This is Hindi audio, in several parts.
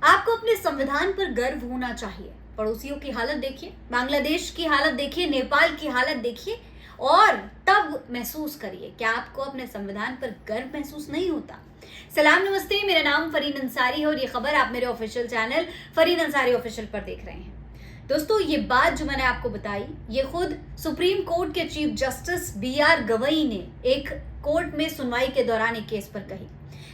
आपको अपने संविधान पर गर्व होना चाहिए। पड़ोसियों की हालत देखिए, बांग्लादेश की हालत देखिए, नेपाल की हालत देखिए और तब महसूस करिए क्या आपको अपने संविधान पर गर्व महसूस नहीं होता। सलाम नमस्ते, मेरा नाम फरीन अंसारी है और ये खबर आप मेरे official channel Fareen Ansari official पर देख रहे हैं। दोस्तों, ये बात जो मैंने आपको बताई, ये खुद सुप्रीम कोर्ट के चीफ जस्टिस BR गवई ने एक कोर्ट में सुनवाई के दौरान एक केस पर कही।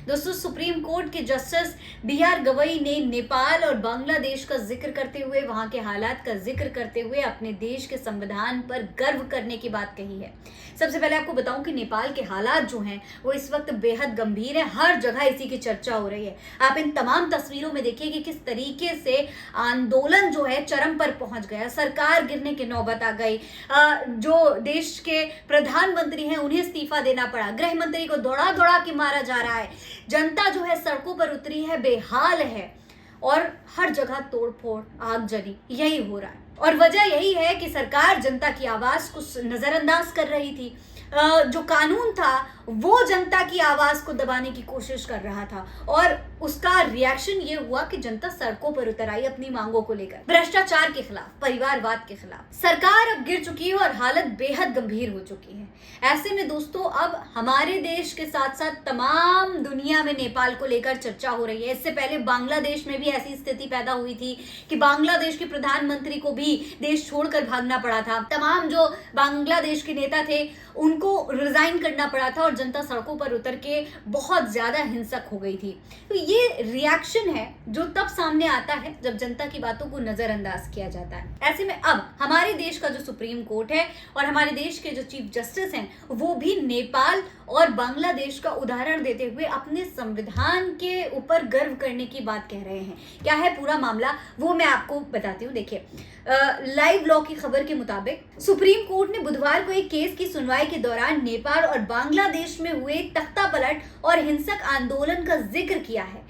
दोस्तों, सुप्रीम कोर्ट के जस्टिस BR गवई ने नेपाल और बांग्लादेश का जिक्र करते हुए, वहां के हालात का जिक्र करते हुए अपने देश के संविधान पर गर्व करने की बात कही है। सबसे पहले आपको बताऊं कि नेपाल के हालात जो हैं वो इस वक्त बेहद गंभीर है। हर जगह इसी की चर्चा हो रही है। आप इन तमाम तस्वीरों में देखिए कि किस तरीके से आंदोलन जो है चरम पर पहुंच गया, सरकार गिरने की नौबत आ गई। जो देश के प्रधानमंत्री हैं उन्हें इस्तीफा देना पड़ा, गृह मंत्री को दौड़ा दौड़ा के मारा जा रहा है, जनता जो है सड़कों पर उतरी है, बेहाल है और हर जगह तोड़फोड़, आगजनी यही हो रहा है। और वजह यही है कि सरकार जनता की आवाज को नजरअंदाज कर रही थी। जो कानून था वो जनता की आवाज को दबाने की कोशिश कर रहा था और उसका रिएक्शन ये हुआ कि जनता सड़कों पर उतर आई अपनी मांगों को लेकर, भ्रष्टाचार के खिलाफ, परिवारवाद के खिलाफ। सरकार अब गिर चुकी है और हालत बेहद गंभीर हो चुकी है। ऐसे में दोस्तों, अब हमारे देश के साथ साथ तमाम दुनिया में नेपाल को लेकर चर्चा हो रही है। इससे पहले बांग्लादेश में भी ऐसी स्थिति पैदा हुई थी कि बांग्लादेश के प्रधानमंत्री को भी देश छोड़कर भागना पड़ा था। तमाम जो बांग्लादेश के नेता थे उनको रिजाइन करना पड़ा था और जनता सड़कों पर उतर के बहुत ज्यादा हिंसक हो गई थी। तो ये रिएक्शन है जो तब सामने आता है जब जनता की बातों को नजरअंदाज किया जाता है। ऐसे में अब हमारे देश का जो सुप्रीम कोर्ट है और हमारे देश के जो चीफ जस्टिस हैं वो भी नेपाल और बांग्लादेश का उदाहरण देते हुए अपने संविधान के ऊपर गर्व करने की बात कह रहे हैं। क्या है पूरा मामला वो मैं आपको बताती हूँ। देखिए, लाइव लॉ की खबर के मुताबिक सुप्रीम कोर्ट ने बुधवार को एक केस की सुनवाई के दौरान नेपाल और बांग्लादेश में हुए तख्तापलट और हिंसक आंदोलन का जिक्र किया है।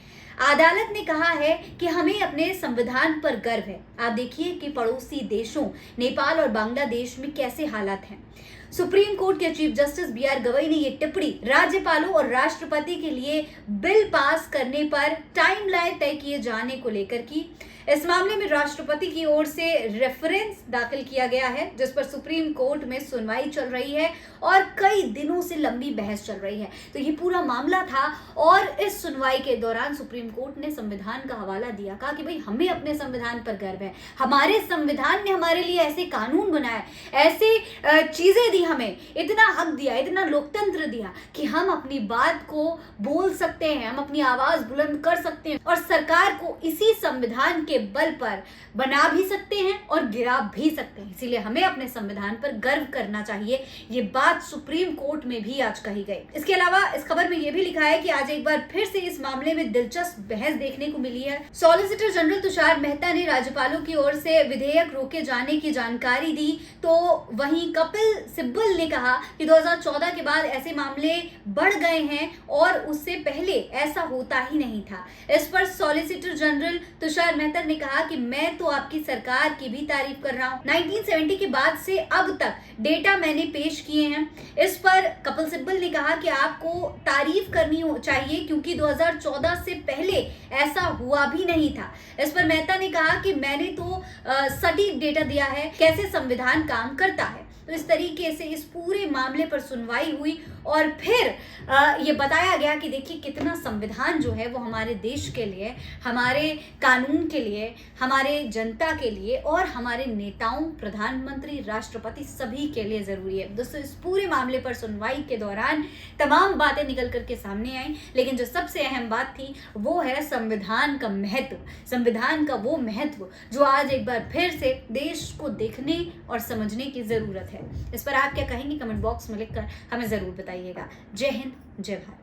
अदालत ने कहा है कि हमें अपने संविधान पर गर्व है। आप देखिए कि पड़ोसी देशों नेपाल और बांग्लादेश में कैसे हालात हैं। सुप्रीम कोर्ट के चीफ जस्टिस BR गवई ने यह टिप्पणी राज्यपालों और राष्ट्रपति के लिए बिल पास करने पर टाइमलाइन तय किए जाने को लेकर की। इस मामले में राष्ट्रपति की ओर से रेफरेंस दाखिल किया गया है जिस पर सुप्रीम कोर्ट में सुनवाई चल रही है और कई दिनों से लंबी बहस चल रही है। तो ये पूरा मामला था और इस सुनवाई के दौरान सुप्रीम कोर्ट ने संविधान का हवाला दिया, कहा कि भाई हमें अपने संविधान पर गर्व है। हमारे संविधान ने हमारे लिए ऐसे कानून बनाए, ऐसे चीजें दी, हमें इतना हक दिया, इतना लोकतंत्र दिया कि हम अपनी बात को बोल सकते हैं, हम अपनी आवाज बुलंद कर सकते हैं और सरकार को इसी संविधान के बल पर बना भी सकते हैं और गिरा भी सकते हैं। इसीलिए हमें अपने संविधान पर गर्व करना चाहिए। ये बात सुप्रीम कोर्ट में भी आज कही गई। इसके अलावा इस खबर में यह भी लिखा है कि आज एक बार फिर से इस मामले में दिलचस्प बहस देखने को मिली है। सॉलिसिटर जनरल तुषार मेहता ने राज्यपालों की ओर से विधेयक रोके जाने की जानकारी दी, तो वहीं कपिल सिब्बल ने कहा कि 2014 के बाद ऐसे मामले बढ़ गए हैं और उससे पहले ऐसा होता ही नहीं था। इस पर सॉलिसिटर जनरल तुषार मेहता ने कहा कि मैं तो आपकी सरकार की भी तारीफ कर रहा हूं। 1970 के बाद से अब तक डेटा मैंने पेश किए हैं। इस पर कपिल सिब्बल ने कहा कि आपको तारीफ करनी चाहिए क्योंकि 2014 से पहले ऐसा हुआ भी नहीं था। इस पर मेहता ने कहा कि मैंने तो सटीक डेटा दिया है, कैसे संविधान काम करता है। तो इस तरीके से इस पूरे मामले पर सुनवाई हुई और फिर ये बताया गया कि देखिए कितना संविधान जो है वो हमारे देश के लिए, हमारे कानून के लिए, हमारे जनता के लिए और हमारे नेताओं, प्रधानमंत्री, राष्ट्रपति सभी के लिए जरूरी है। दोस्तों, इस पूरे मामले पर सुनवाई के दौरान तमाम बातें निकल करके सामने आई, लेकिन जो सबसे अहम बात थी वो है संविधान का महत्व, संविधान का वो महत्व जो आज एक बार फिर से देश को देखने और समझने की जरूरत है। इस पर आप क्या कहेंगे कमेंट बॉक्स में लिखकर हमें जरूर बताइएगा। जय हिंद, जय भारत।